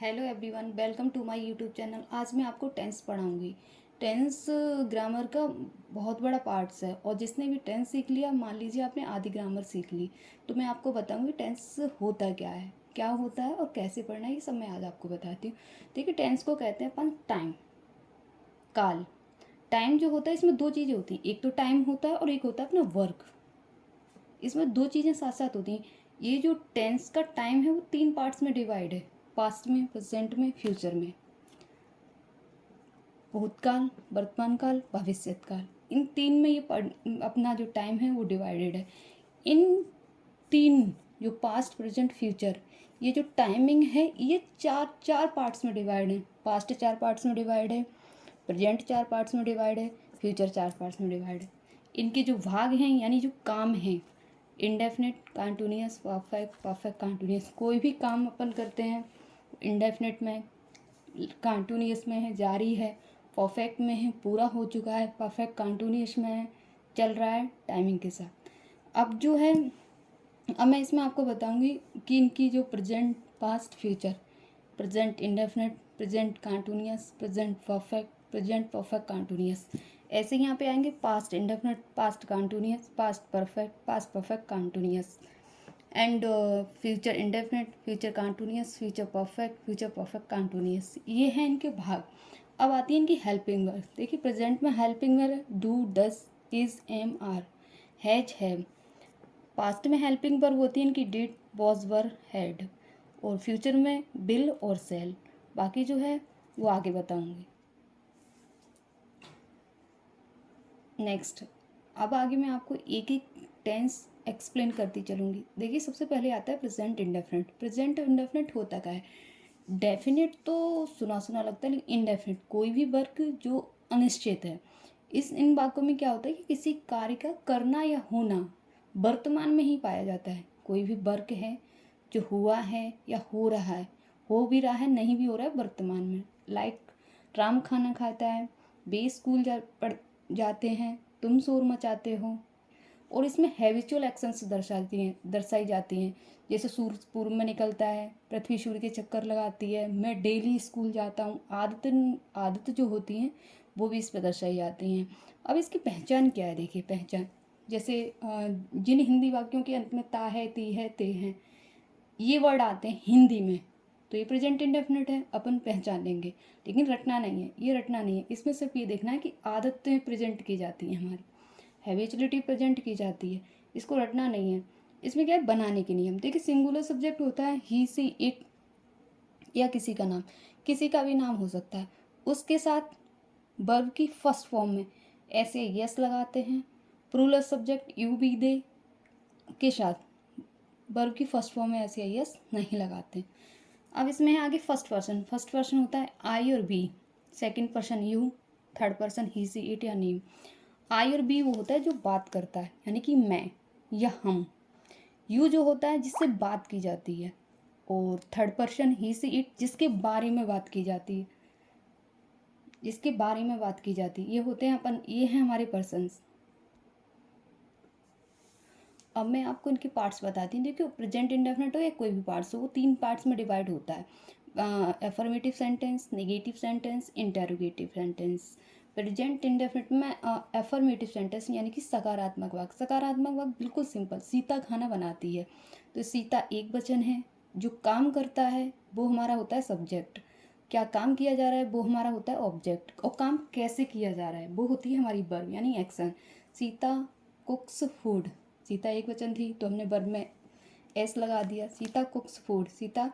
Hello everyone, welcome to my YouTube channel. आज मैं आपको टेंस पढ़ाऊंगी। टेंस ग्रामर का बहुत बड़ा पार्ट्स है और जिसने भी टेंस सीख लिया, मान लीजिए आपने आधी ग्रामर सीख ली, तो मैं आपको बताऊंगी टेंस होता क्या है, क्या होता है और कैसे पढ़ना है। ये सब मैं आज आपको बताती हूँ। देखिए, टेंस को कहते हैं अपन टाइम, काल। टाइम जो होता है, इसमें दो चीज़ें होती हैं, एक तो टाइम होता है और एक होता है अपना वर्क। इसमें दो चीज़ें साथ साथ होती हैं। ये जो टेंस का टाइम है वो तीन पार्ट्स में डिवाइड है, पास्ट में, प्रेजेंट में, फ्यूचर में। भूतकाल, वर्तमान काल, भविष्यत काल, इन तीन में ये अपना जो टाइम है वो डिवाइडेड है। इन तीन, जो पास्ट, प्रेजेंट, फ्यूचर, ये जो टाइमिंग है ये चार चार पार्ट्स में डिवाइड है। पास्ट चार पार्ट्स में डिवाइड है, प्रेजेंट चार पार्ट्स में डिवाइड है, फ्यूचर चार पार्ट्स में डिवाइड है। इनके जो भाग हैं यानी जो काम हैं, indefinite, continuous, perfect, perfect continuous. कोई भी काम अपन करते हैं इंडेफिनिट में, कंटिन्यूअस में है, जारी है, परफेक्ट में है, पूरा हो चुका है, परफेक्ट कंटिन्यूअस में है, चल रहा है टाइमिंग के साथ। अब जो है, अब मैं इसमें आपको बताऊंगी कि इनकी जो present, past, future, present indefinite, present continuous, present perfect, present perfect continuous. ऐसे यहाँ पे आएंगे past indefinite, past continuous, past perfect, past perfect continuous, and future indefinite, future continuous, future perfect continuous. ये हैं इनके भाग। अब आती है इनकी हेल्पिंग वर्ब। देखिए, प्रेजेंट में हेल्पिंग वर्ब है do, does, is, am, are, has, have. Past में हेल्पिंग वर्ब होती है इनकी डिड, वॉज, वर, हैड। और फ्यूचर में बिल और सेल। बाकी जो है वो आगे बताऊंगी। नेक्स्ट, अब आगे मैं आपको एक एक टेंस एक्सप्लेन करती चलूँगी। देखिए, सबसे पहले आता है प्रेजेंट इंडेफिनिट। प्रेजेंट इंडेफिनिट होता क्या है? डेफिनिट तो सुना सुना लगता है, लेकिन इनडेफिनिट कोई भी वर्क जो अनिश्चित है। इन वाक्यों में क्या होता है कि किसी कार्य का करना या होना वर्तमान में ही पाया जाता है। कोई भी वर्क है जो हुआ है या हो रहा है, हो भी रहा है, नहीं भी हो रहा है, वर्तमान में। लाइक, राम खाना खाता है, बे स्कूल पढ़ जाते हैं, तुम शोर मचाते हो। और इसमें हैबिचुअल एक्शंस दर्शाई जाती हैं। जैसे सूरज पूर्व में निकलता है, पृथ्वी सूर्य के चक्कर लगाती है, मैं डेली स्कूल जाता हूँ। आदत जो होती हैं वो भी इस पर दर्शाई जाती हैं। अब इसकी पहचान क्या है? देखिए, पहचान जैसे जिन हिंदी वाक्यों के अंत में ता है, ती है, ते हैं, ये वर्ड आते हैं हिंदी में, तो ये प्रेजेंट इंडेफिनिट है, अपन पहचान लेंगे। लेकिन रटना नहीं है, ये रटना नहीं है। इसमें सिर्फ ये देखना है कि आदतें प्रेजेंट की जाती हैं, हमारी हैबिचुअलिटी प्रेजेंट की जाती है, इसको रटना नहीं है। इसमें क्या है? बनाने के नियम। देखिए, सिंगुलर सब्जेक्ट होता है ही, सी, इट, या किसी का नाम, किसी का भी नाम हो सकता है। उसके साथ वर्ब की फर्स्ट फॉर्म में ऐसे यस लगाते हैं। प्लूरल सब्जेक्ट यू, बी, दे के साथ वर्ब की फर्स्ट फॉर्म में ऐसे यस नहीं लगाते। अब इसमें है आगे फर्स्ट पर्सन। फर्स्ट पर्सन होता है आई और we, second person you, third person he, she, it या नीम। आई और बी वो होता है जो बात करता है, यानी कि मैं या हम। यू जो होता है जिससे बात की जाती है, और third person he, she, it जिसके बारे में बात की जाती है, जिसके बारे में बात की जाती है, ये होते हैं अपन, ये हैं हमारे पर्सन्स। अब मैं आपको इनके पार्ट्स बताती हूँ। देखिए, प्रेजेंट इंडेफिनिट हो या कोई भी पार्ट्स हो, वो तीन पार्ट्स में डिवाइड होता है। Affirmative sentence, negative sentence, interrogative sentence. Present indefinite में एफर्मेटिव सेंटेंस यानी कि सकारात्मक वाक्य। सकारात्मक वाक्य बिल्कुल सिंपल, सीता खाना बनाती है, तो सीता एक वचन है। जो काम करता है वो हमारा होता है सब्जेक्ट, क्या काम किया जा रहा है वो हमारा होता है ऑब्जेक्ट, और काम कैसे किया जा रहा है वो होती है हमारी वर्ब यानी एक्शन। सीता कुक्स फूड, सीता एक वचन थी तो हमने वर्ब में एस लगा दिया। सीता कुक्स फूड, सीता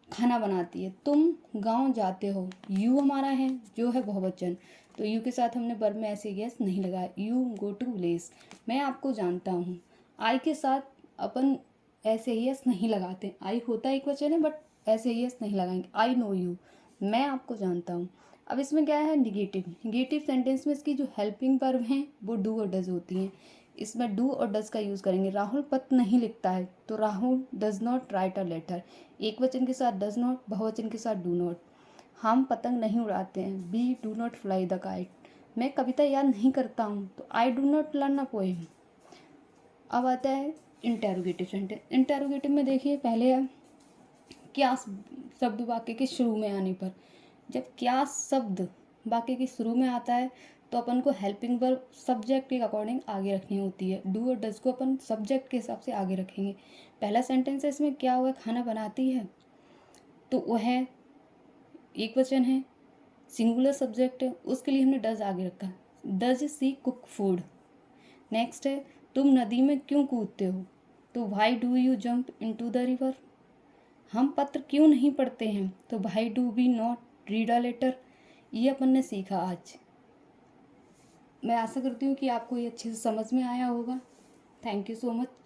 खाना बनाती है। तुम गांव जाते हो, यू हमारा है जो है बहुवचन, तो यू के साथ हमने वर्ब में ऐसे यस नहीं लगाया। यू गो टू विलेज, मैं आपको जानता हूँ। आई के साथ अपन ऐसे यस नहीं लगाते, आई होता एक वचन है बट ऐसे यस नहीं लगाएंगे। आई नो यू, मैं आपको जानता हूँ। अब इसमें क्या है? निगेटिव। निगेटिव सेंटेंस में इसकी जो हेल्पिंग वर्ब हैं वो डू और डज होती हैं। इसमें डू और डज का यूज़ करेंगे। राहुल पत्र नहीं लिखता है, तो Rahul does not write a letter, एक वचन के साथ डज नॉट, बहुवचन के साथ डू नॉट। हम पतंग नहीं उड़ाते हैं, we do not fly the kite. मैं कविता याद नहीं करता हूँ, तो I do not learn a poem. अब आता है इंटेरोगेटिव सेंटेंस। इंटेरोगेटिव में देखिए, पहले है क्या शब्द वाक्य के शुरू में आने पर। जब क्या शब्द वाक्य के शुरू में आता है तो अपन को हेल्पिंग वर्ब सब्जेक्ट के अकॉर्डिंग आगे रखनी होती है। डू और डज को अपन सब्जेक्ट के हिसाब से आगे रखेंगे। पहला सेंटेंस है, इसमें क्या हुआ, खाना बनाती है, तो वह एक वचन है, सिंगुलर सब्जेक्ट है, उसके लिए हमने डज आगे रखा। Does she cook food. Next है, तुम नदी में क्यों कूदते हो, तो why do you jump into the river. हम पत्र क्यों नहीं पढ़ते हैं, तो why do we not read a letter. ये अपन ने सीखा आज। मैं आशा करती हूँ कि आपको ये अच्छे से समझ में आया होगा। Thank you so much.